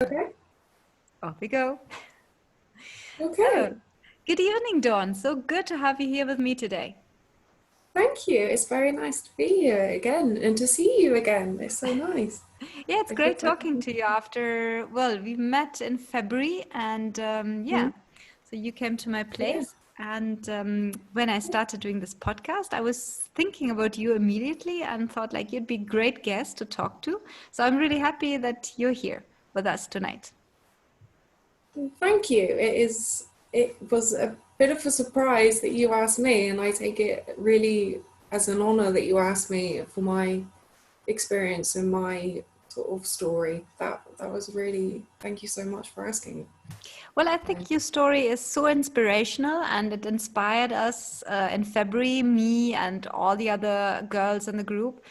Okay. Off we go. Okay. So, good evening, Dawn. So good to have you here with me today. Thank you. It's very nice to be here again and to see you again. It's so nice. Yeah, it's I feel great like talking to you after, well, we met in February and Mhm. so you came to my Yeah. place. And when I started doing this podcast, I was thinking about you immediately and thought like you'd be a great guest to talk to. So I'm really happy that you're here with us tonight. Thank you. It was a bit of a surprise that you asked me, and I take it really as an honor that you asked me for my experience and my sort of story. That was really, thank you so much for asking. Well, I Yeah. think your story is so inspirational and it inspired us in February, me and all the other girls in the group.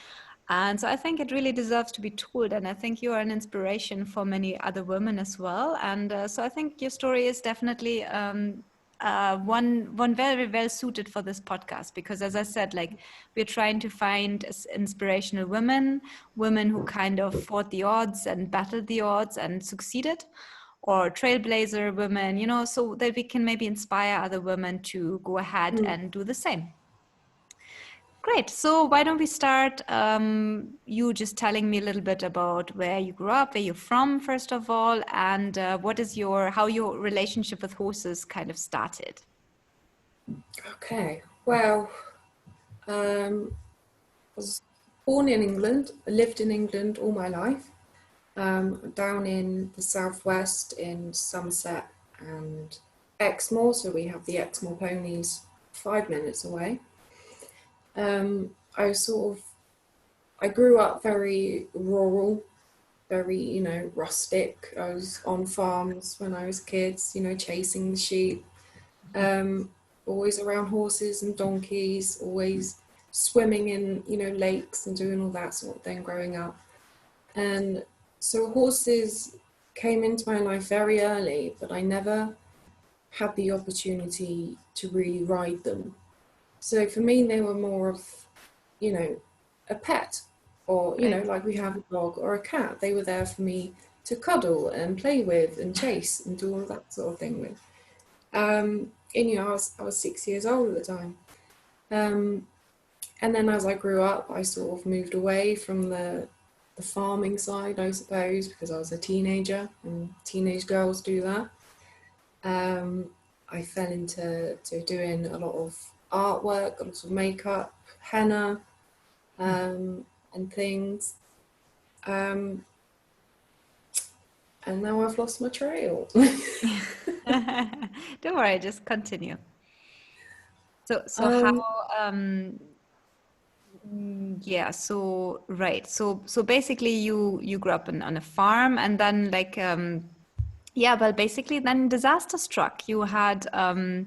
And so I think it really deserves to be told. And I think you are an inspiration for many other women as well. And so I think your story is definitely one very well suited for this podcast because, as I said, like we're trying to find inspirational women, women who kind of fought the odds and battled the odds and succeeded, or trailblazer women, so that we can maybe inspire other women to go ahead Mm. and do the same. Great. So why don't we start you just telling me a little bit about where you grew up, where you're from, first of all, and how your relationship with horses kind of started. Okay. Well, um, I was born in England. I lived in England all my life. Down in the southwest in Somerset and Exmoor, so we have the Exmoor ponies 5 minutes away. I sort of I grew up very rural, very rustic. I was on farms when I was kids, chasing the sheep. Um, Always around horses and donkeys, always swimming in lakes and doing all that sort of thing growing up. And so horses came into my life very early, but I never had the opportunity to really ride them. So for me, they were more of, a pet, or, Right. like we have a dog or a cat. They were there for me to cuddle and play with and chase and do all that sort of thing with. And, I was 6 years old at the time. Um, and then as I grew up, I sort of moved away from the farming side, I suppose, because I was a teenager and teenage girls do that. Um, I fell into doing a lot of artwork, a lot of makeup, henna, and things. Um, and now I've lost my trail. Don't worry, just continue. So how um, um yeah, so right. So basically you grew up on a farm and then like yeah, well basically then disaster struck. You had a well,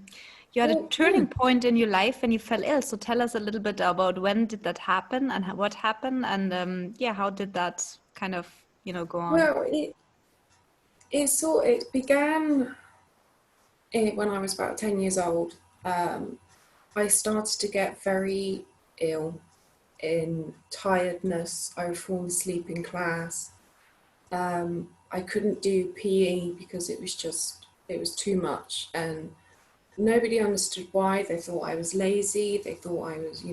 yeah. turning point in your life when you fell ill. So tell us a little bit about when did that happen and what happened and yeah, how did that kind of, go on? Well, it began when I was about 10 years old. Um, I started to get very ill in tiredness. I would fall asleep in class. I couldn't do PE because it was too much, and nobody understood why. They thought I was lazy. They thought I was,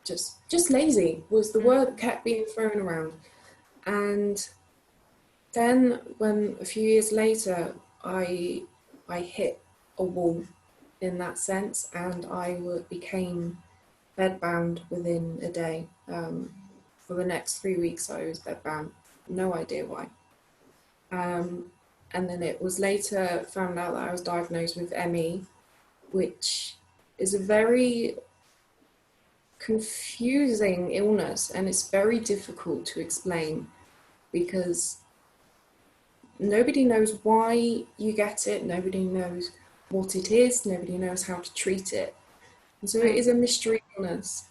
just lazy was the word that kept being thrown around. And then when a few years later, I hit a wall in that sense, and became bedbound within a day. For the next 3 weeks, I was bedbound. No idea why. And then it was later found out that I was diagnosed with ME, which is a very confusing illness, and it's very difficult to explain because nobody knows why you get it, nobody knows what it is, nobody knows how to treat it. And so it Right. is a mystery illness.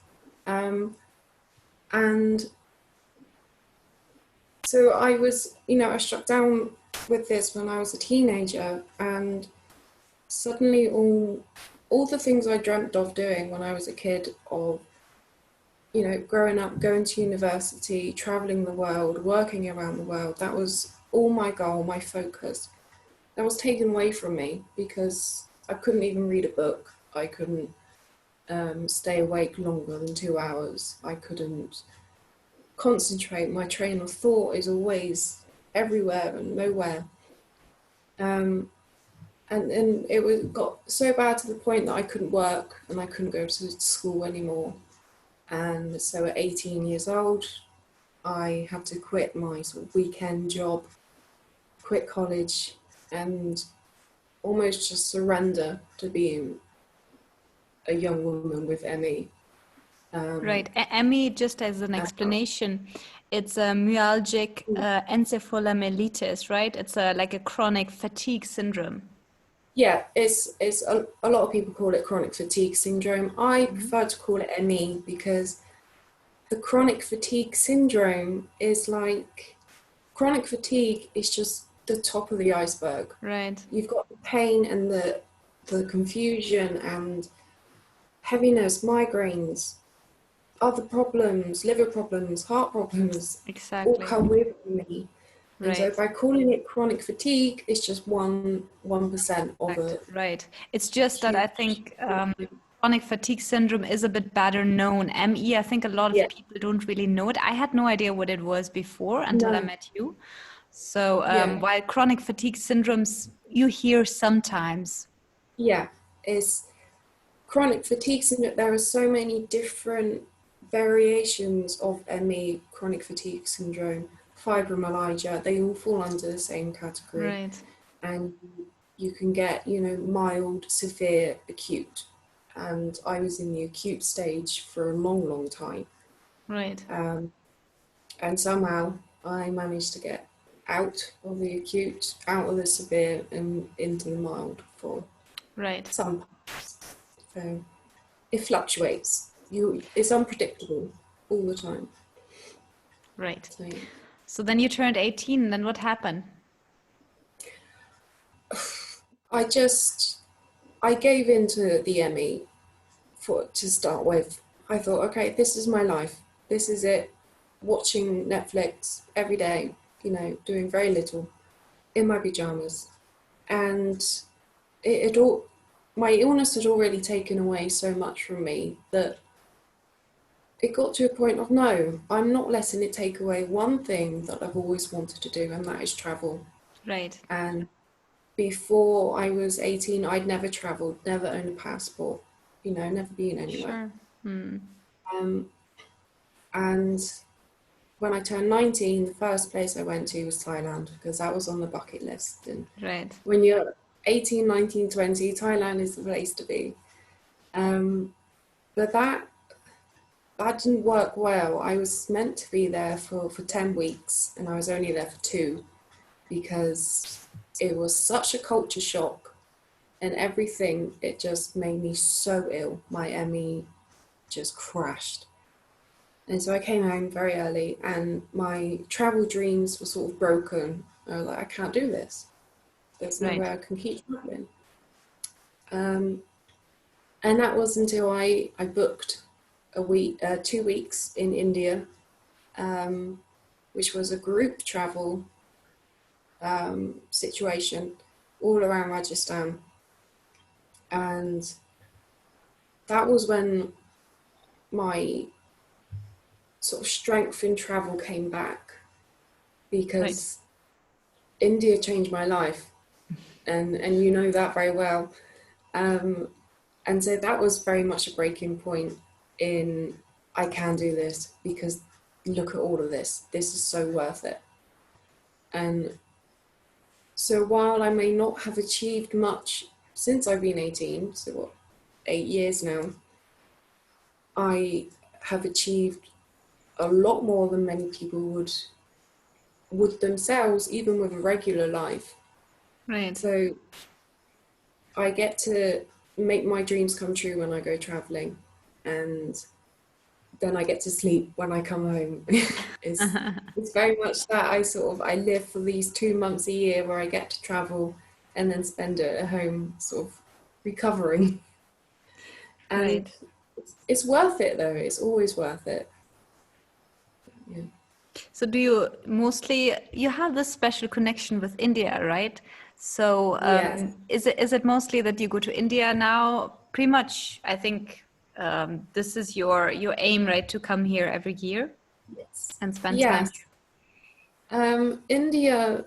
And so I was struck down with this when I was a teenager, and suddenly all the things I dreamt of doing when I was a kid, of you know, growing up, going to university, traveling the world, working around the world, that was all my goal, my focus. That was taken away from me because I couldn't even read a book. I couldn't stay awake longer than 2 hours. I couldn't concentrate. My train of thought is always everywhere and nowhere. And it got so bad to the point that I couldn't work and I couldn't go to school anymore. And so at 18 years old, I had to quit my sort of weekend job, quit college, and almost just surrender to being a young woman with ME. Right. ME, just as an explanation, it's a myalgic encephalomyelitis, right? It's like a chronic fatigue syndrome. Yeah, it's a lot of people call it chronic fatigue syndrome. I prefer to call it ME because the chronic fatigue syndrome is like, chronic fatigue is just the top of the iceberg. Right. You've got the pain and the confusion and heaviness, migraines, other problems, liver problems, heart problems, all Exactly. come with me. And so Right. by calling it chronic fatigue, it's just 1% of it. Right. It's just that I think chronic fatigue syndrome is a bit better known. ME, I think a lot of Yeah, people don't really know it. I had no idea what it was before until I no, met you. So yeah, while chronic fatigue syndromes you hear sometimes. yeah. It's chronic fatigue syndrome. There are so many different variations of ME, chronic fatigue syndrome, fibromyalgia. They all fall under the same category. Right. And you can get, you know, mild, severe, acute. And I was in the acute stage for a long, long time. Right. And somehow I managed to get out of the acute, out of the severe, and into the mild for Right. some. So it fluctuates. It's unpredictable all the time. Right. So So then you turned 18, then what happened? I gave in to the ME to start with. I thought, okay, this is my life. This is it. Watching Netflix every day, you know, doing very little in my pajamas. And it all, my illness had already taken away so much from me that it got to a point of, no, I'm not letting it take away one thing that I've always wanted to do, and that is travel. Right. And before I was 18, I'd never traveled, never owned a passport, you know, never been anywhere. Sure. And when I turned 19, the first place I went to was Thailand because that was on the bucket list. And Right. when you're 18, 19, 20, Thailand is the place to be. But that didn't work well. I was meant to be there for 10 weeks and I was only there for 2 because it was such a culture shock and everything. It just made me so ill. My ME just crashed. And so I came home very early and my travel dreams were sort of broken. I was like, I can't do this. There's no Right. way I can keep traveling. And that was until I booked 2 weeks in India, which was a group travel situation all around Rajasthan. And that was when my sort of strength in travel came back because India changed my life, and you know that very well. And so that was very much a breaking point in, I can do this because look at all of this. This is so worth it. And so while I may not have achieved much since I've been 18, so what, 8 years now, I have achieved a lot more than many people would themselves, even with a regular life. Right. So I get to make my dreams come true when I go traveling, and then I get to sleep when I come home. It's very much that I live for these 2 months a year where I get to travel and then spend it at home sort of recovering. And Right. It's worth it though. It's always worth it. Yeah. So do you mostly, you have this special connection with India, right? So Yes. is it mostly that you go to India now? Pretty much, I think this is your aim, right? To come here every year Yes. and spend time. Yes. India,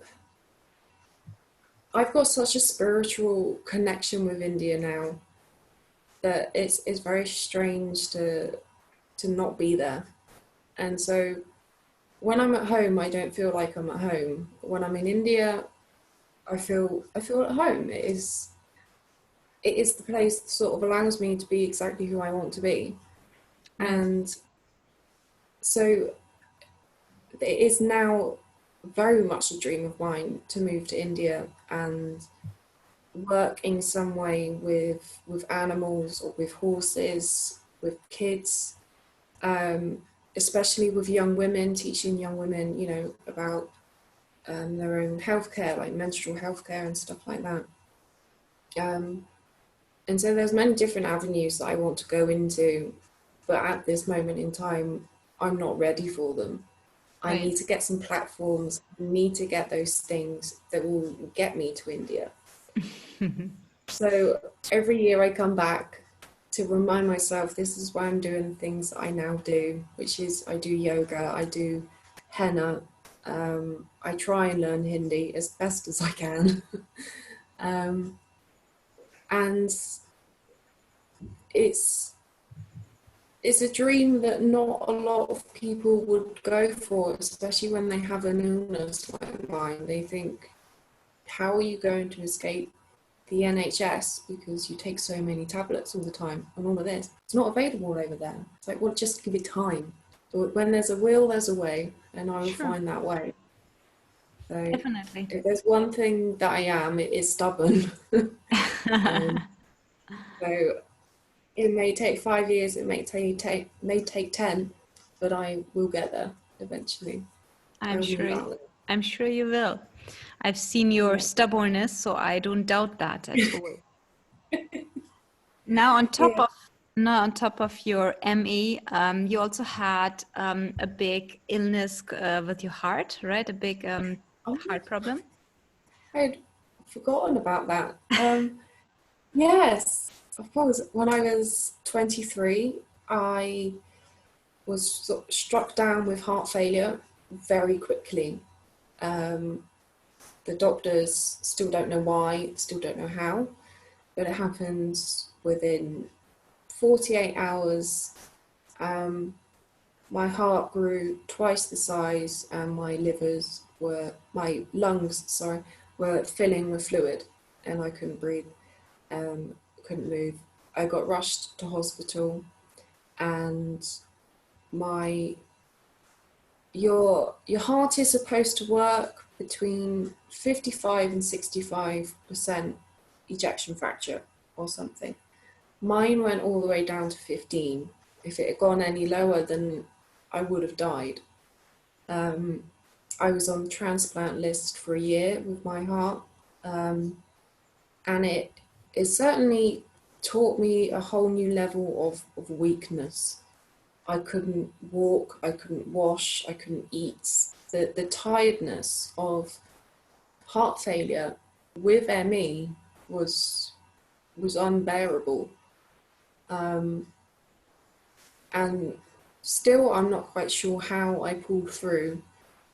I've got such a spiritual connection with India now that it's very strange to not be there. And so when I'm at home, I don't feel like I'm at home. When I'm in India, I feel at home. It is the place that sort of allows me to be exactly who I want to be. Right. And so it is now very much a dream of mine to move to India and work in some way with animals or with horses, with kids, especially with young women, teaching young women, about their own healthcare, like menstrual healthcare and stuff like that. Um, and so there's many different avenues that I want to go into, but at this moment in time, I'm not ready for them. I Right. need to get some platforms, I need to get those things that will get me to India. So every year I come back to remind myself this is why I'm doing the things that I now do, which is I do yoga, I do henna, I try and learn Hindi as best as I can. um, and it's it's a dream that not a lot of people would go for, especially when they have an illness like mine. They think, how are you going to escape the NHS because you take so many tablets all the time and all of this? It's not available over there. It's like, well, just give it time. When there's a will, there's a way, and I will Sure. find that way. So Definitely. if there's one thing that I am, it is stubborn. And so it may take 5 years, it may take 10, but I will get there eventually. I I'm will move sure out I'm sure you will. I've seen your there. stubbornness, so I don't doubt that at all. Now Yeah. on top of your ME, you also had a big illness with your heart, right? A big Oh, heart problem. I'd forgotten about that. Yes, of course. When I was 23, I was sort of struck down with heart failure very quickly. Um, the doctors still don't know why, still don't know how, but it happened within 48 hours. Um, my heart grew twice the size, and my lungs, sorry, were filling with fluid, and I couldn't breathe. Couldn't move. I got rushed to hospital, and my your heart is supposed to work between 55 and 65% ejection fraction or something. Mine went all the way down to 15. If it had gone any lower, then I would have died. I was on the transplant list for a year with my heart, and it certainly taught me a whole new level of weakness. I couldn't walk, I couldn't wash, I couldn't eat. The tiredness of heart failure with ME was unbearable. And still I'm not quite sure how I pulled through,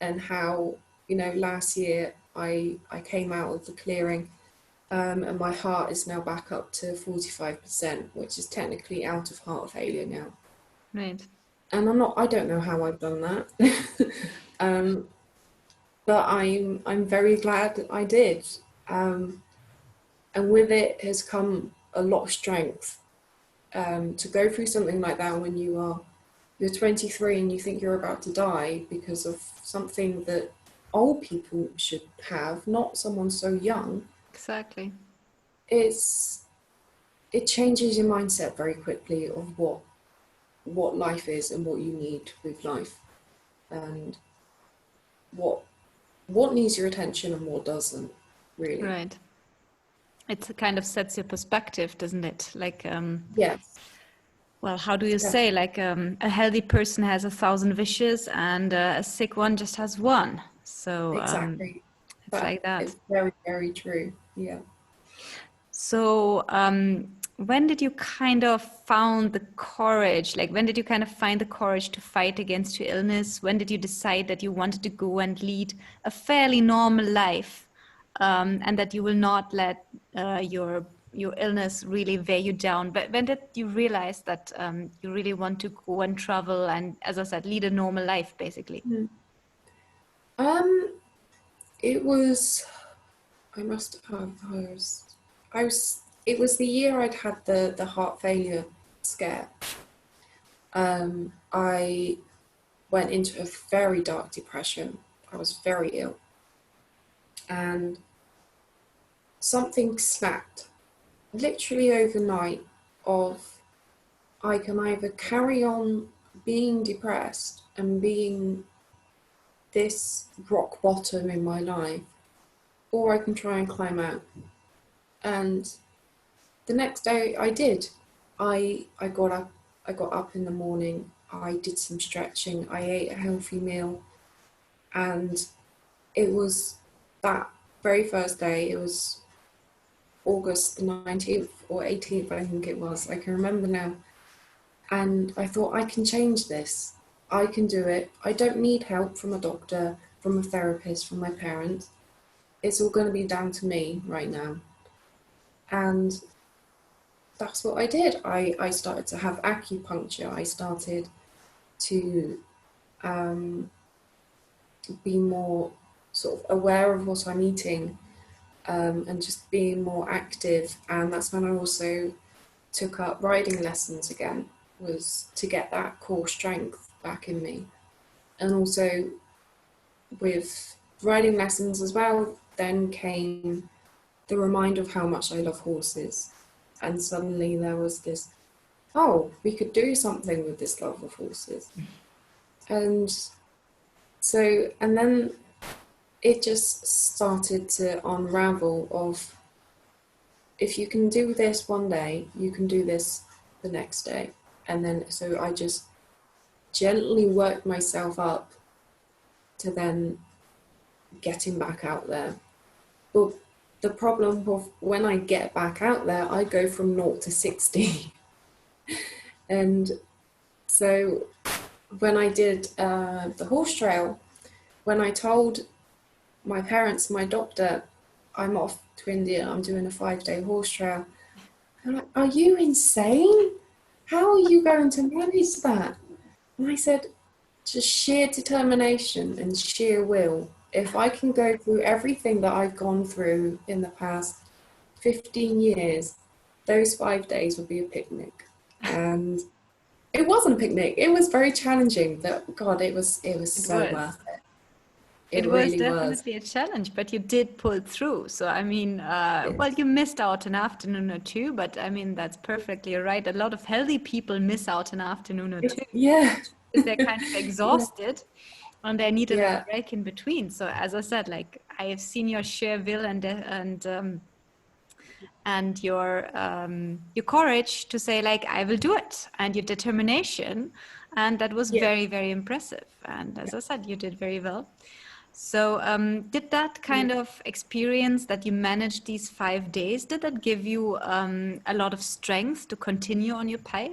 and how, last year I came out of the clearing, and my heart is now back up to 45%, which is technically out of heart failure now. Right. And I don't know how I've done that. um, but I'm very glad that I did. Um, and with it has come a lot of strength. To go through something like that when you're 23 and you think you're about to die because of something that old people should have, not someone so young. Exactly. It changes your mindset very quickly of what life is and what you need with life, and what needs your attention and what doesn't, really. Right. It kind of sets your perspective, doesn't it? Like, Yes. Well, how do you Def- say, like a healthy person has 1,000 wishes and a sick one just has one. So exactly. it's That like that. is very, very true. Yeah. So when did you kind of found the courage? Like when did you kind of find the courage to fight against your illness? When did you decide that you wanted to go and lead a fairly normal life, and that you will not let your illness really weigh you down? But when did you realize that you really want to go and travel and, as I said, lead a normal life, basically? Mm. Um, it was, I must have, it was the year I'd had the heart failure scare. I went into a very dark depression. I was very ill, and something snapped literally overnight of I can either carry on being depressed and being this rock bottom in my life, or I can try and climb out. And the next day I did. I got up in the morning, I did some stretching, I ate a healthy meal, and it was that very first day, it was August the 19th or 18th, I think it was. I can remember now. And I thought, I can change this. I can do it. I don't need help from a doctor, from a therapist, from my parents. It's all going to be down to me right now. And that's what I did. I started to have acupuncture. I started to be more sort of aware of what I'm eating, and just being more active. And that's when I also took up riding lessons again, was to get that core strength back in me. And also with riding lessons as well, then came the reminder of how much I love horses. And suddenly there was this, oh, we could do something with this love of horses. And so, and then it just started to unravel of, if you can do this one day, you can do this the next day. And then, so I just gently worked myself up to then getting back out there. But the problem of when I get back out there, I go from 0 to 60. And so when I did the horse trail, when I told my parents, my doctor, I'm off to India, I'm doing a 5-day horse trail, they're like, are you insane? How are you going to manage that? And I said, just sheer determination and sheer will. If I can go through everything that I've gone through in the past 15 years, those 5 days would be a picnic. And it wasn't a picnic. It was very challenging. But God, it was It so was. worth it. It It was really was. definitely a challenge, but you did pull through. So, I mean, well, you missed out an afternoon or two, but I mean, that's perfectly right. A lot of healthy people miss out an afternoon or two Yeah. because they're kind of Yeah. exhausted and they need a little Yeah. break in between. So, as I said, like I have seen your sheer will and your courage to say like I will do it, and your determination, and that was Yeah. very, very impressive. And as I said, you did very well. So, did that Yeah. kind of experience that you managed these 5 days, did that give you a lot of strength to continue on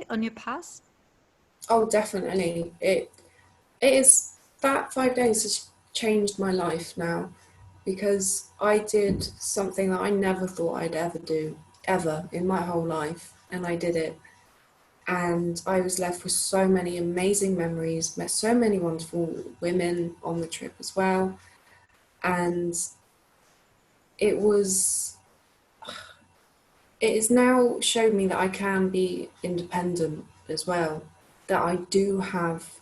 on your path? Oh, definitely. It is, that 5 days has changed my life now, because I did something that I never thought I'd ever do, ever in my whole life, and I did it. And I was left with so many amazing memories, met so many wonderful women on the trip as well. And it was, it has now showed me that I can be independent as well, that I do have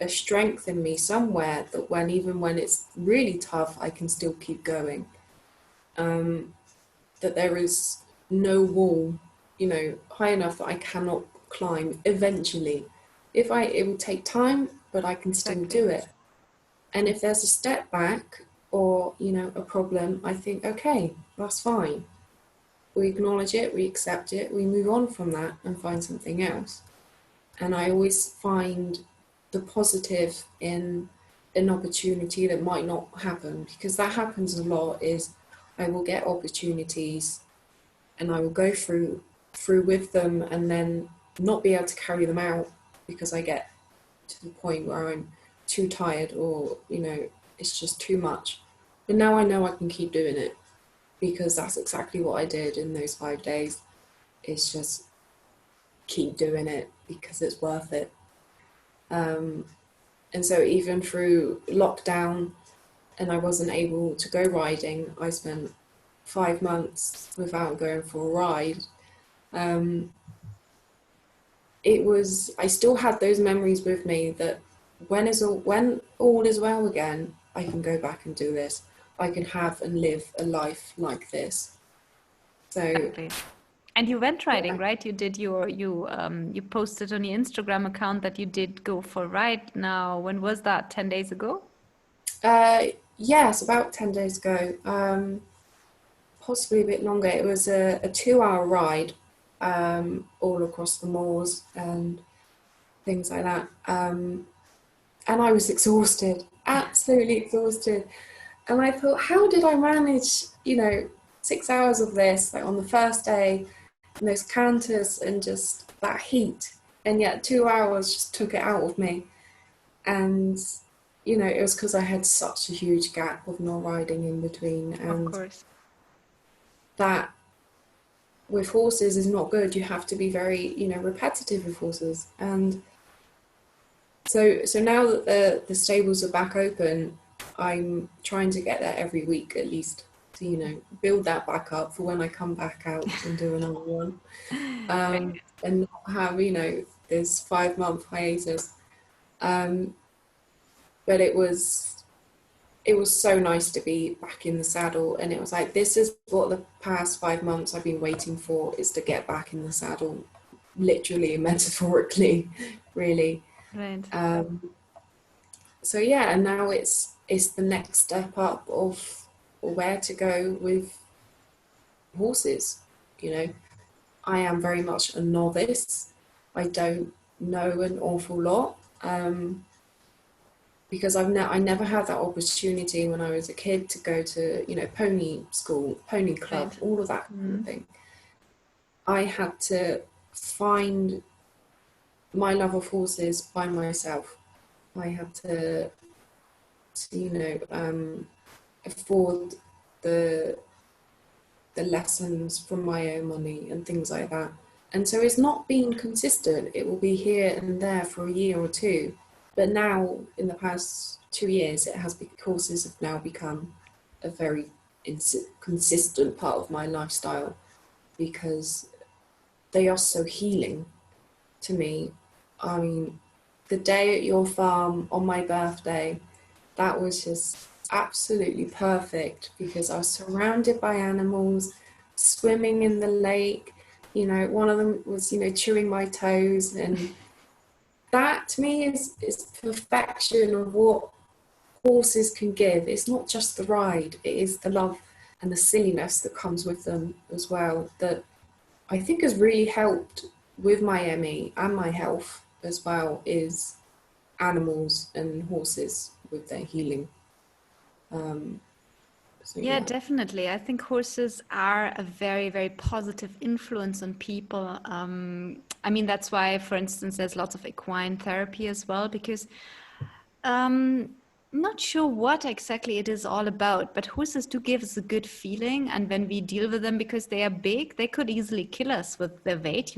a strength in me somewhere, that when, even when it's really tough, I can still keep going. That there is no wall, high enough that I cannot climb eventually. It will take time, but I can still Exactly. do it. And if there's a step back or, a problem, I think, okay, that's fine. we acknowledge it, we accept it, we move on from that and find something else. And I always find the positive in an opportunity that might not happen, because that happens a lot. Is I will get opportunities and I will go through with them and then not be able to carry them out because I get to the point where I'm too tired, or it's just too much. But now I know I can keep doing it, because that's exactly what I did in those 5 days. It's just keep doing it because it's worth it. And so even through lockdown and I wasn't able to go riding, I spent 5 months without going for a ride. I still had those memories with me that when all is well again, I can go back and do this. I can have and live a life like this. So Exactly. And you went riding, right? You did you posted on your Instagram account that you did go for a ride. Now, when was that? 10 days ago? yes, about 10 days ago, possibly a bit longer. It was a 2-hour ride, all across the moors and things like that. And I was exhausted, absolutely exhausted. And I thought, how did I manage, 6 hours of this, like on the first day, and those canters and just that heat, and yet 2 hours just took it out of me. And it was because I had such a huge gap of not riding in between, and Of course. that with horses is not good. You have to be very repetitive with horses. And so now that the stables are back open, I'm trying to get there every week at least to build that back up for when I come back out and do another one, and not have this 5-month hiatus. But it was so nice to be back in the saddle, and it was like, this is what the past 5 months I've been waiting for, is to get back in the saddle, literally and metaphorically, really. Right. So yeah, and now it's the next step up of where to go with horses. I am very much a novice. I don't know an awful lot, because I never had that opportunity when I was a kid to go to pony school, pony club, Right. all of that kind of thing. I had to find my love of horses by myself. I had to afford the lessons from my own money and things like that. And so it's not been consistent. It will be here and there for a year or two. But now, in the past 2 years, horses have now become a very consistent part of my lifestyle, because they are so healing to me. I mean, the day at your farm on my birthday, that was just absolutely perfect, because I was surrounded by animals, swimming in the lake. One of them was, chewing my toes, and that to me is perfection of what horses can give. It's not just the ride, it is the love and the silliness that comes with them as well, that I think has really helped with my ME and my health as well, is animals and horses with their healing. Yeah, definitely. I think horses are a very, very positive influence on people. I mean, that's why, for instance, there's lots of equine therapy as well, because not sure what exactly it is all about, but horses do give us a good feeling. And when we deal with them, because they are big, they could easily kill us with their weight,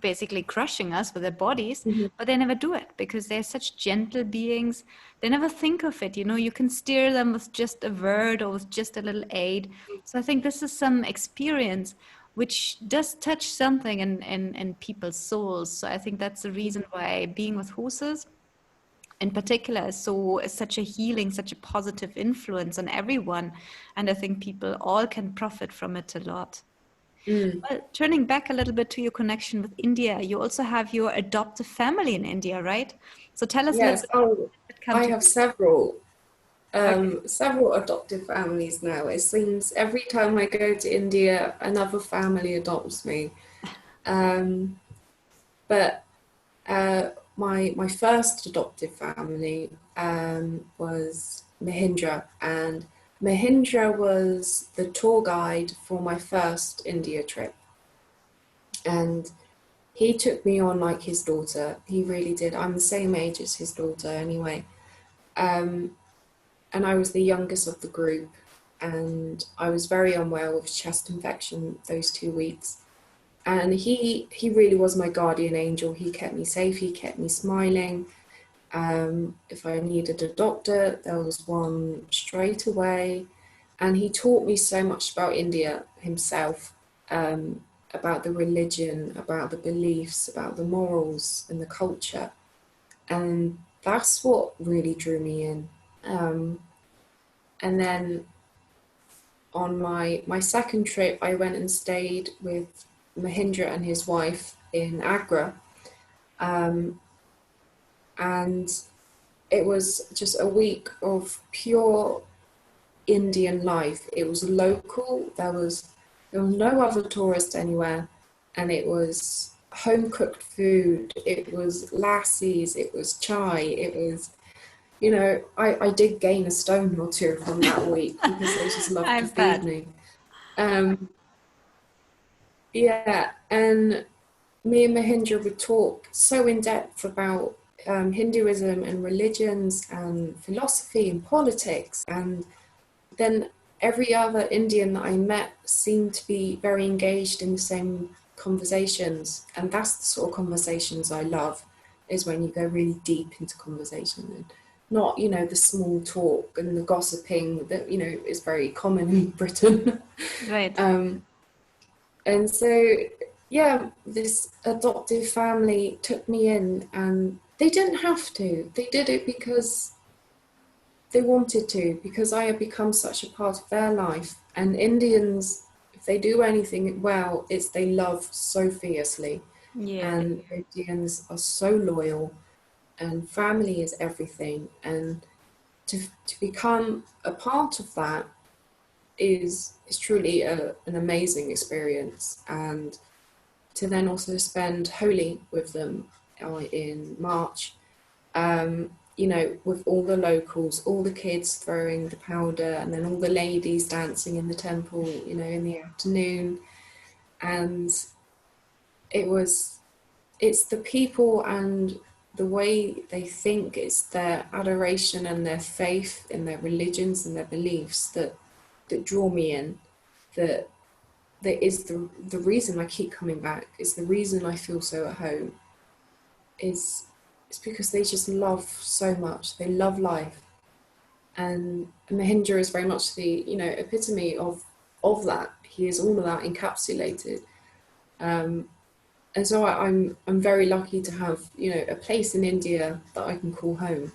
basically crushing us with their bodies, but they never do it because they're such gentle beings. They never think of it. You can steer them with just a word or with just a little aid. So I think this is some experience which does touch something in people's souls. So I think that's the reason why being with horses in particular is such a healing, such a positive influence on everyone. And I think people all can profit from it a lot. Well, turning back a little bit to your connection with India, you also have your adoptive family in India, right? So tell us a little Yes. bit Oh, how it come I to have be. several. Okay. Several adoptive families now. It seems every time I go to India, another family adopts me. Um, but my first adoptive family was Mahindra, and Mahindra was the tour guide for my first India trip, and he took me on like his daughter. He really did. I'm the same age as his daughter anyway. Um, and I was the youngest of the group, and I was very unwell with chest infection those 2 weeks. And he really was my guardian angel. He kept me safe. He kept me smiling. If I needed a doctor, there was one straight away. And he taught me so much about India himself, about the religion, about the beliefs, about the morals and the culture. And that's what really drew me in. And then on my second trip, I went and stayed with Mahindra and his wife in Agra. And it was just a week of pure Indian life. It was local. There was no other tourist anywhere, and it was home cooked food. It was lassies. It was chai. It was, I did gain a stone or two from that week because they just loved I to feed bet. me. Um, yeah, and me and Mahindra would talk so in depth about Hinduism and religions and philosophy and politics. And then every other Indian that I met seemed to be very engaged in the same conversations. And that's the sort of conversations I love, is when you go really deep into conversation and not, the small talk and the gossiping that, is very common in Britain. Right. And so, yeah, this adoptive family took me in, and they didn't have to. They did it because they wanted to, because I had become such a part of their life. And Indians, if they do anything well, it's they love so fiercely. Yeah. And Indians are so loyal, and family is everything. And to become a part of that is truly an amazing experience. And to then also spend Holi with them in March, with all the locals, all the kids throwing the powder, and then all the ladies dancing in the temple, in the afternoon. And it's the people and the way they think, it's their adoration and their faith in their religions and their beliefs that draw me in, that is the reason I keep coming back, is the reason I feel so at home, is it's because they just love so much. They love life. And Mahindra is very much the, epitome of that. He is all of that encapsulated. And so I'm very lucky to have, a place in India that I can call home.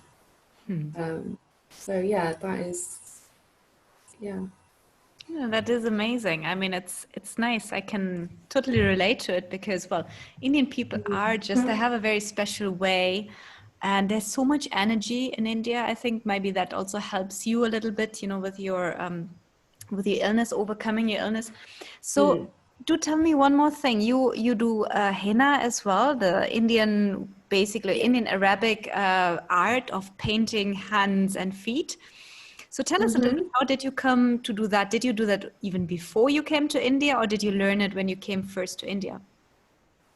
So yeah, that is, yeah. Yeah, that is amazing. I mean, it's nice. I can totally relate to it because, well, Indian people are just, they have a very special way, and there's so much energy in India. I think maybe that also helps you a little bit, with your illness, overcoming your illness. So Mm. do tell me one more thing. You do henna as well, the Indian, basically Indian Arabic art of painting hands and feet. So tell us a little bit, Mm-hmm. how did you come to do that? Did you do that even before you came to India, or did you learn it when you came first to India?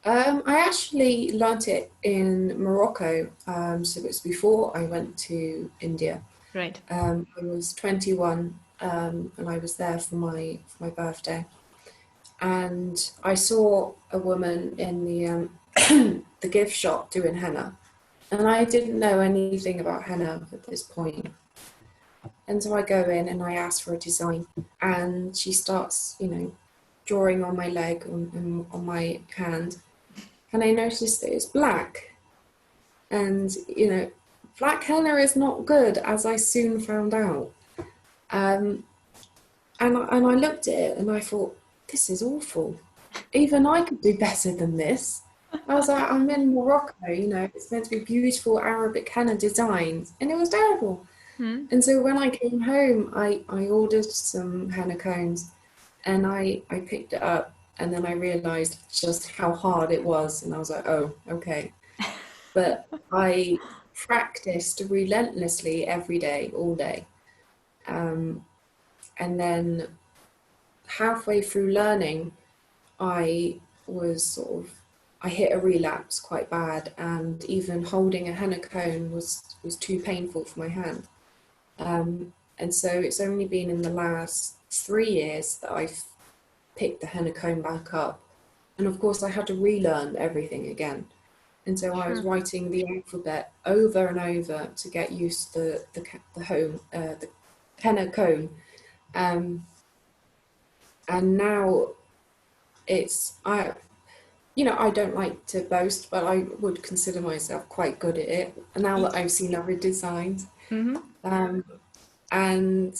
I actually learnt it in Morocco, so it was before I went to India. Right. I was 21, and I was there for my birthday. And I saw a woman in the gift shop doing henna, and I didn't know anything about henna at this point. And so I go in and I ask for a design, and she starts, drawing on my leg and on my hand, and I noticed that it's black. And, black henna is not good, as I soon found out. Um, and I looked at it and I thought, this is awful. Even I could do better than this. I was like, I'm in Morocco, it's meant to be beautiful Arabic henna designs, and it was terrible. Hmm. And so when I came home, I ordered some henna cones, and I picked it up, and then I realized just how hard it was, and I was like, oh, okay. But I practiced relentlessly every day, all day. And then halfway through learning, I was sort of, I hit a relapse quite bad, and even holding a henna cone was too painful for my hand. And so it's only been in the last 3 years that I've picked the henna comb back up. And of course, I had to relearn everything again. And so I was Sure. writing the alphabet over and over to get used to the henna comb. Um, and now I don't like to boast, but I would consider myself quite good at it. And now that I've seen other designs, Mm-hmm. um, and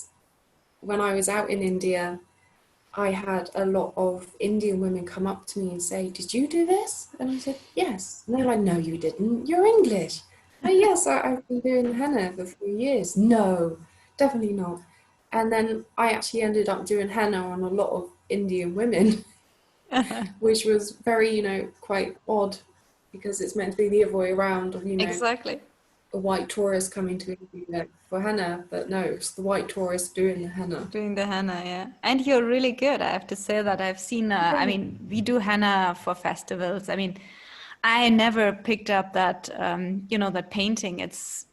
when I was out in India, I had a lot of Indian women come up to me and say, "Did you do this?" And I said, "Yes." And they're like, "No, you didn't. You're English." Oh, yes, I've been doing henna for 3 years. No, definitely not. And then I actually ended up doing henna on a lot of Indian women, which was very, quite odd because it's meant to be the other way around of, Exactly. a white tourist coming to India for henna, but no, it's the white tourist doing the henna. Doing the henna, yeah. And you're really good. I have to say that I've seen, I Yeah. mean, we do henna for festivals. I mean, I never picked up that, that painting. It's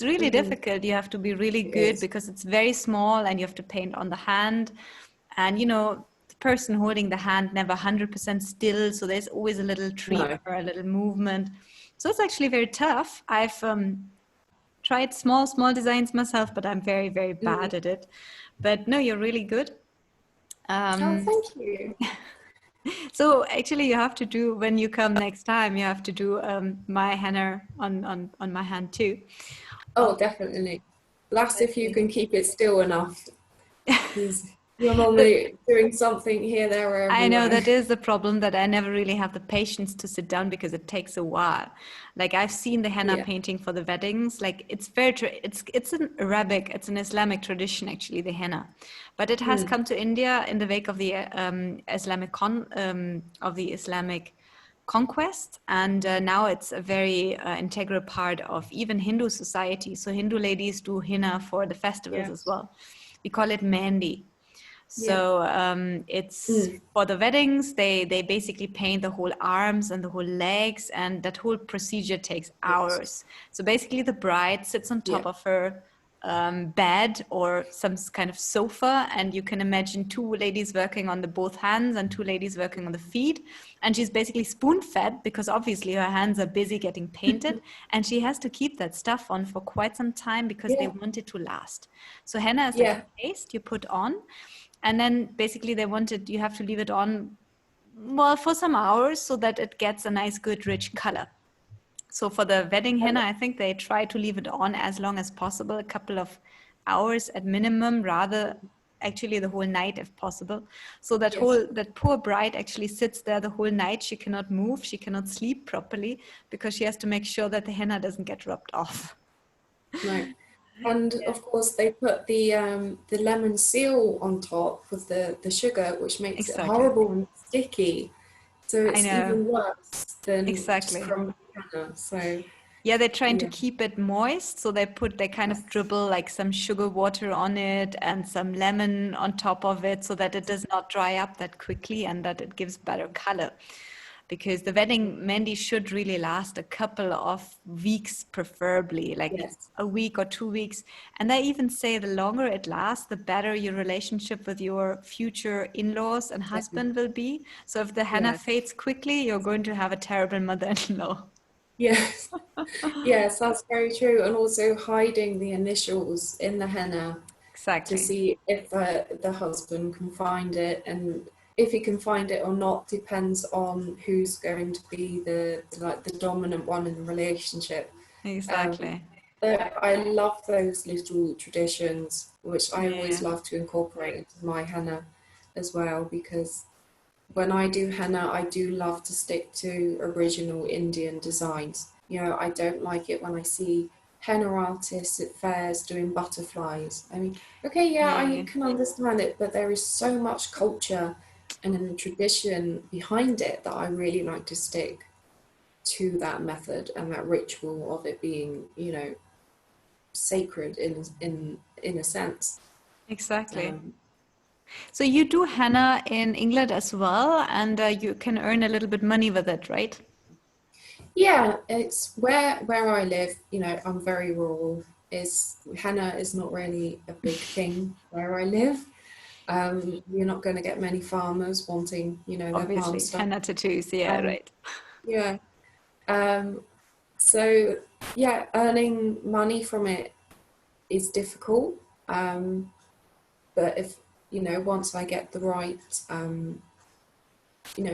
really Mhm. difficult. You have to be really It good is. because it's very small and you have to paint on the hand. And, the person holding the hand never 100% still. So there's always a little tremor, No. a little movement. So it's actually very tough. I've tried small designs myself, but I'm very, very Mm. bad at it. But no, you're really good. Oh, Um, thank you. so actually, you have to do when you come next time. You have to do my henna on my hand too. Oh, definitely. Last if you Okay. can keep it still enough, because you're normally doing something here, there, or I know everywhere. that is the problem that I never really have the patience to sit down because it takes a while. Like I've seen the henna Yeah. painting for the weddings. Like it's an Arabic, it's an Islamic tradition actually, the henna, but it has Mm. come to India in the wake of the Islamic conquest, and now it's a very integral part of even Hindu society. So Hindu ladies do henna for the festivals as Yes. well. We call it mehndi. Yeah. So it's Mm. for the weddings. They basically paint the whole arms and the whole legs, and that whole procedure takes Yes. hours. So basically, the bride sits on Yeah. top of her bed or some kind of sofa, and you can imagine two ladies working on the both hands and two ladies working on the feet, and she's basically spoon-fed because obviously her hands are busy getting painted, and she has to keep that stuff on for quite some time because they Yeah. want it to last. So henna is like Yeah. a paste you put on, and then basically they wanted you have to leave it on, well, for some hours so that it gets a nice good rich color. So for the wedding henna, I think they try to leave it on as long as possible, a couple of hours at minimum, rather actually the whole night if possible. So Yes. that poor bride actually sits there the whole night. She cannot move, she cannot sleep properly because she has to make sure that the henna doesn't get rubbed off. No. And of course, they put the lemon seal on top with the sugar, which makes it Exactly. horrible and sticky. So I it's know. even worse than just Exactly. crumbly henna. So Yeah, they're trying to yeah. keep it moist, so they kind of Yes. dribble like some sugar water on it and some lemon on top of it so that it does not dry up that quickly and that it gives better color. Because the wedding mehndi should really last a couple of weeks, preferably like Yes. a week or 2 weeks. And I even say the longer it lasts, the better your relationship with your future in-laws and Yeah. husband will be. So if the henna Yes. fades quickly, you're going to have a terrible mother-in-law. Yes. Yes, that's very true. And also hiding the initials in the henna to Exactly. see if the husband can find it, and if he can find it or not depends on who's going to be the dominant one in the relationship. Um, Exactly. I love those little traditions, which I always Yeah. love to incorporate into my henna as well, because when I do henna, I do love to stick to original Indian designs. I don't like it when I see henna artists at fairs doing butterflies. I mean, okay, yeah, I Yeah, can understand it, but there is so much culture and a tradition behind it that I really like to stick to that method and that ritual of it being, sacred in a sense. exactly. Um, So you do henna in England as well, and you can earn a little bit money with it, right? yeah, it's where I live. I'm very rural. Is henna is not really a big thing where I live. You're not going to get many farmers wanting, their palm Obviously, stuff. henna tattoos. Yeah, Um, right. yeah. Um, so yeah, earning money from it is difficult. But if once I get the right,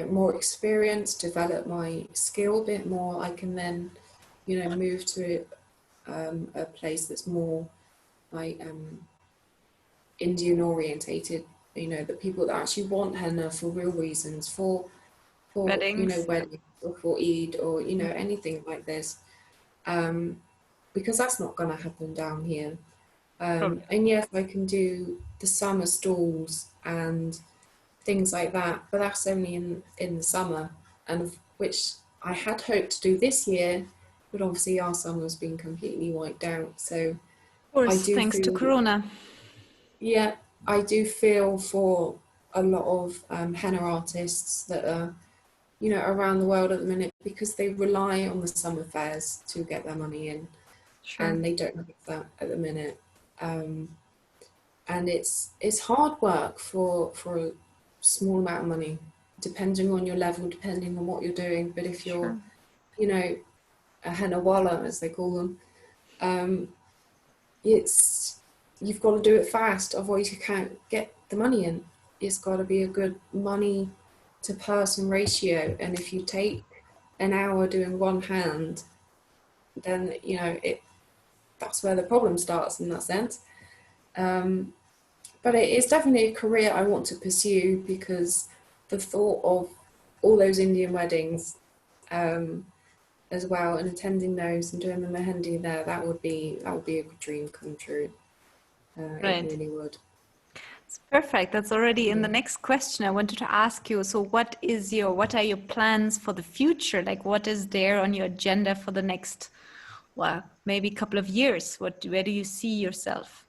more experience, develop my skill a bit more, I can then, move to a place that's more like Indian orientated. The people that actually want henna for real reasons, for Weddings. weddings or for Eid or anything like this, because that's not going to happen down here. Probably. And yes, I can do the summer stalls and things like that, but that's only in the summer, and of which I had hoped to do this year, but obviously our summer's been completely wiped out. So Of I course, do thanks to feel, Corona. yeah, I do feel for a lot of henna artists that are, around the world at the minute, because they rely on the summer fairs to get their money in, Sure. and they don't have that at the minute. Um, and it's hard work for a small amount of money, depending on your level, depending on what you're doing. But if you're, Sure. you know, a henna walla, as they call them, um, it's you've got to do it fast, otherwise you can't get the money in. It's got to be a good money to person ratio, and if you take an hour doing one hand, then that's where the problem starts in that sense. Um, but it is definitely a career I want to pursue, because the thought of all those Indian weddings, as well, and attending those and doing the mehendi there, that would be a dream come true. It Right. really would. It's perfect. That's already in the Yeah. next question I wanted to ask you. So what are your plans for the future? Like what is there on your agenda for the next, well, maybe couple of years? Where do you see yourself?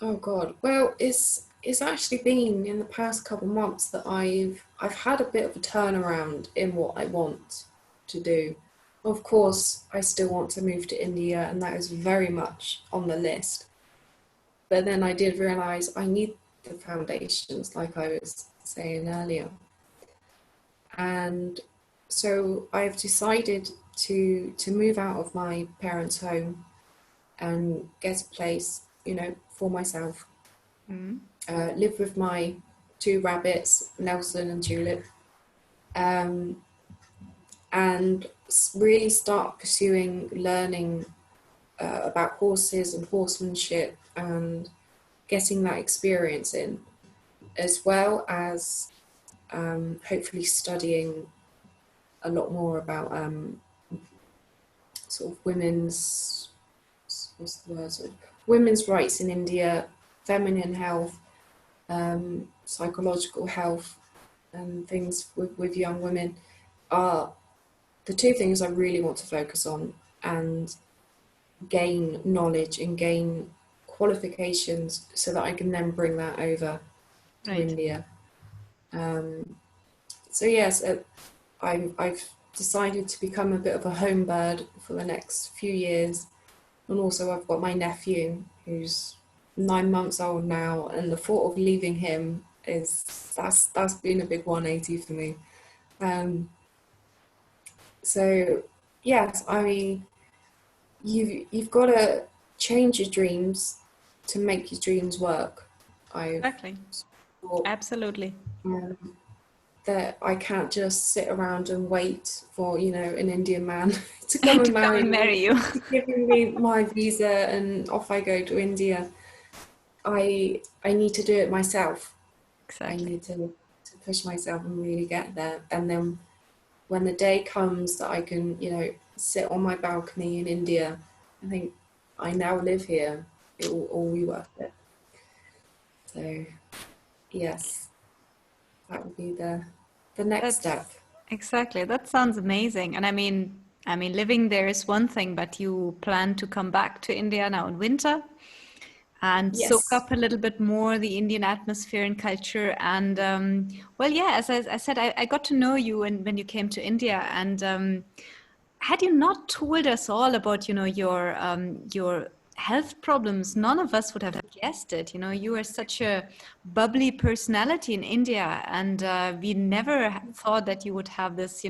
Oh God. Well, it's actually been in the past couple of months that I've had a bit of a turnaround in what I want to do. Of course, I still want to move to India, and that is very much on the list. But then I did realize I need the foundations, like I was saying earlier. And so I've decided to move out of my parents' home and get a place, for myself. Mm. Live with my two rabbits, Nelson and Tulip, um, and really start pursuing learning about horses and horsemanship and getting that experience in, as well as hopefully studying a lot more about sort of what's the word, sort of women's rights in India, feminine health, psychological health, and things with young women are the two things I really want to focus on and gain knowledge and gain qualifications so that I can then bring that over to Right. India. Um, so yes, I've decided to become a bit of a home bird for the next few years, and also I've got my nephew who's 9 months old now, and the thought of leaving him that's been a big 180 for me. Um, so yes, I mean, you've got to change your dreams to make your dreams work. I've Exactly. thought, Absolutely. um, that I can't just sit around and wait for an Indian man to come To and come marry and me, marry you. to giving me my visa and off I go to India. I need to do it myself. I Exactly. need to push myself and really get there. And then when the day comes that I can, sit on my balcony in India I think I now live here. It will all be worth it. So yes, that would be the next step. That's exactly. That sounds amazing. And I mean, living there is one thing, but you plan to come back to India now in winter and soak Yes. up a little bit more the Indian atmosphere and culture. And well, yeah, as I said, I got to know you when you came to India, and had you not told us all about, your health problems, none of us would have guessed it. You know, you are such a bubbly personality in India, and we never thought that you would have this,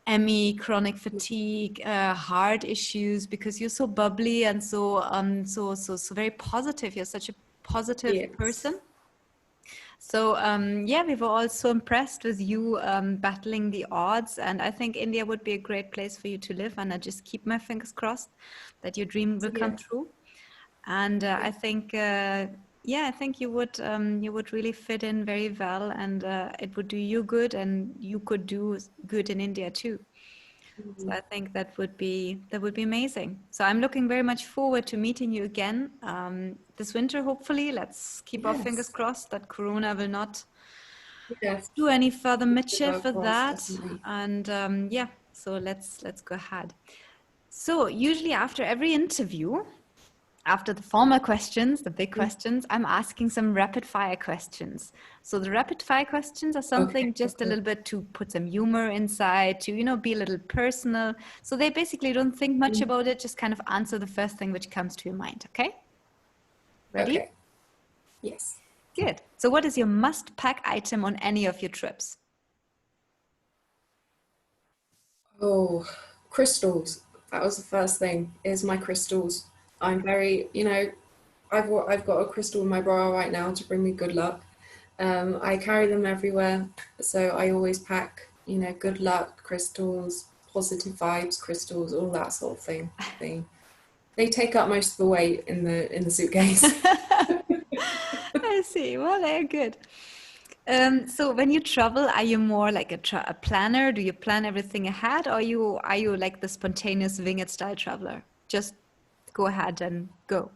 ME, chronic fatigue, heart issues, because you're so bubbly and so very positive. You're such a positive Yes. person. So yeah, we were all so impressed with you battling the odds, and I think India would be a great place for you to live. And I just keep my fingers crossed that your dream will come Yeah. true. And I think, yeah, I think you would really fit in very well, and it would do you good, and you could do good in India too. So Mhm. I think that would be amazing. So I'm looking very much forward to meeting you again this winter. Hopefully, let's keep our fingers Yes. crossed that Corona will not Yes. do any further Keep the mischief bug with crossed, that. definitely. And yeah, so let's go ahead. So usually after every interview, after the formal questions, the big Mm. questions, I'm asking some rapid fire questions. So the rapid fire questions are Okay. something just a Okay. little bit to put some humor inside, to, be a little personal. So they basically don't think much Mm. about it, just kind of answer the first thing which comes to your mind. Okay? Ready? Okay. Yes. Good. So what is your must pack item on any of your trips? Oh, crystals. That was the first thing, is my crystals. I'm very, I've got a crystal in my bra right now to bring me good luck. I carry them everywhere, so I always pack, good luck crystals, positive vibes crystals, all that sort of thing. They take up most of the weight in the suitcase. I see. Well, they're good. So when you travel, are you more like a planner? Do you plan everything ahead, or are you like the spontaneous winged style traveler? Just go ahead and go.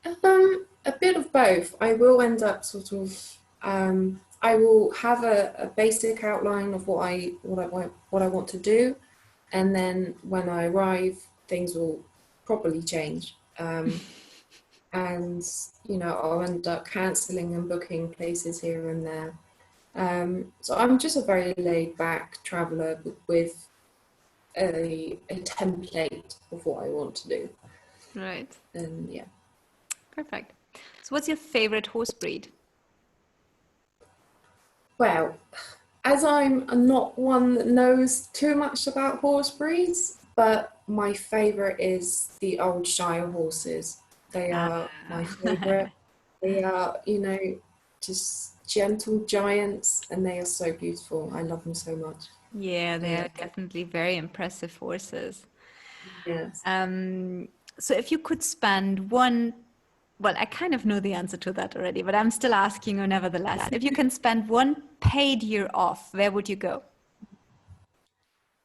A bit of both. I will end up sort of. I will have a basic outline of what I want to do, and then when I arrive, things will probably change. And I'll end up cancelling and booking places here and there. So I'm just a very laid back traveller with a template of what I want to do. Right. And yeah. Perfect. So what's your favorite horse breed? Well, as I'm not one that knows too much about horse breeds, but my favourite is the old Shire horses. They are my favourite. They are, just gentle giants, and they are so beautiful. I love them so much. Yeah, they are Yeah. definitely very impressive horses. Yes. Um, so if you could spend one, well, I kind of know the answer to that already, but I'm still asking you nevertheless. If you can spend one paid year off, where would you go?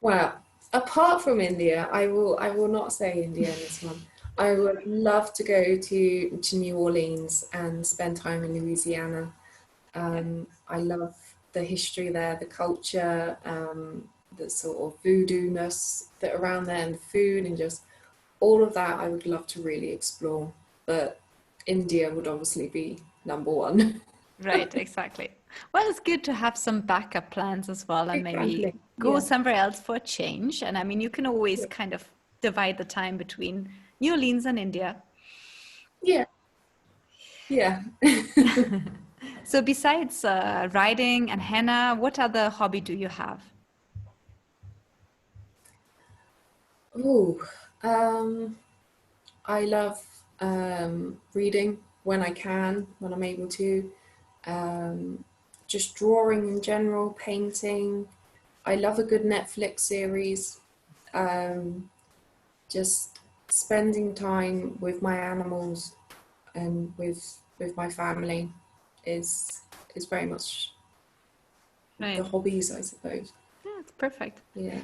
Well, apart from India, I will not say India in this one. I would love to go to New Orleans and spend time in Louisiana. I love the history there, the culture, the sort of voodoo-ness that around there, and the food, and just all of that. I would love to really explore, but India would obviously be number one. Right, exactly. Well, it's good to have some backup plans as well and maybe Exactly. go Yeah. somewhere else for a change. And I mean, you can always Yeah. kind of divide the time between New Orleans and India. Yeah. Yeah. So besides riding and henna, what other hobby do you have? Oh, um, I love reading when I can, when I'm able to. Um, just drawing in general, painting. I love a good Netflix series. Um, just spending time with my animals and with my family is very much the Right. hobbies, I suppose. Yeah, it's perfect. Yeah.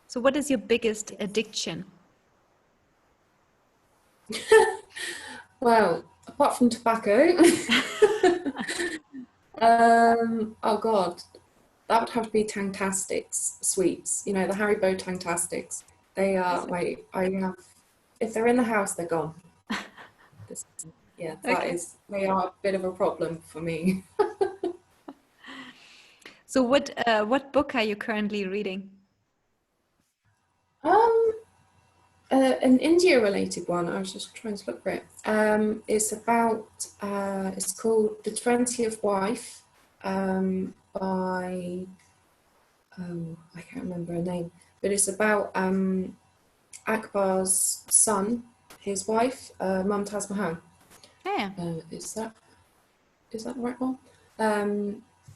So what is your biggest Yes. addiction? Well, apart from tobacco, oh God, that would have to be Tangtastics sweets. You know, the Haribo Tangtastics. They are I have, if they're in the house, they're gone. This, yeah, Okay. they are a bit of a problem for me. So what book are you currently reading? Um, an India related one. I was just trying to look for it. It's about, it's called The 20th Wife, by, I can't remember her name, but it's about Akbar's son, his wife, Mumtaz Mahal. Yeah. Is that the right one?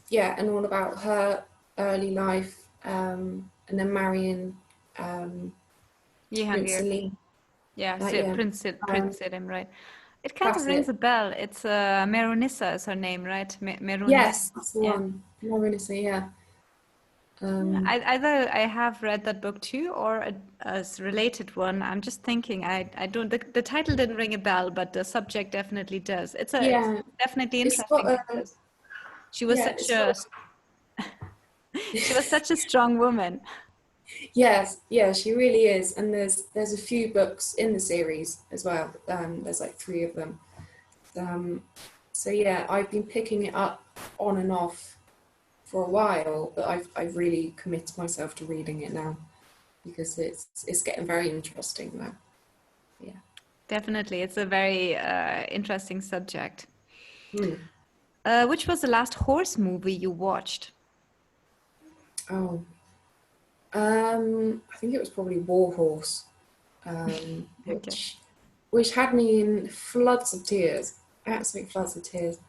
Yeah, and all about her early life, and then marrying Prince Jehangir. Ali. Yeah, Yeah, Prince Selim, right? It kind of that's rings it. a bell. It's Meronissa is her name, right? Meronissa. Yes, that's the Yeah. one. I'm going to say, yeah. Um, Either I have read that book too, or a related one. I'm just thinking. I don't. The title didn't ring a bell, but the subject definitely does. It's yeah, definitely it's got interesting a, because she was yeah, such it's got a she was such a strong woman. yes, yeah, she really is. And there's a few books in the series as well. There's like three of them. Um, so yeah, I've been picking it up on and off for a while, but I've really committed myself to reading it now because it's getting very interesting now. Yeah. Definitely, it's a very interesting subject. Hmm. Which was the last horse movie you watched? Oh, I think it was probably War Horse, Okay. which had me in floods of tears, absolute floods of tears.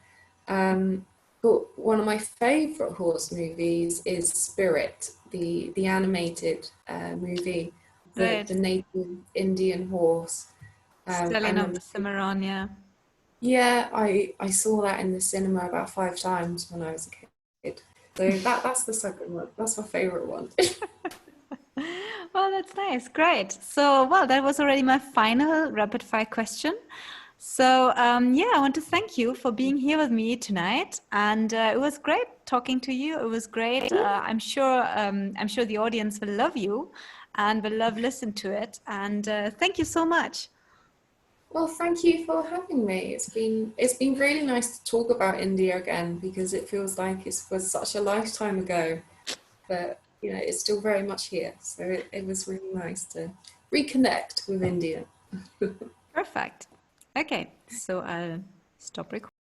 Um, but one of my favourite horse movies is Spirit, the animated movie, Right. the native Indian horse. I Stallion of remember, the Cimarron, yeah. yeah, I saw that in the cinema about 5 times when I was a kid. So that's the second one. That's my favourite one. Well, that's nice. Great. So, well, that was already my final rapid fire question. So, yeah, I want to thank you for being here with me tonight, and it was great talking to you. It was great. I'm sure the audience will love you, and will love listen to it. And thank you so much. Well, thank you for having me. It's been really nice to talk about India again because it feels like it was such a lifetime ago, but you know it's still very much here. So it was really nice to reconnect with India. Perfect. Okay, so I'll stop recording.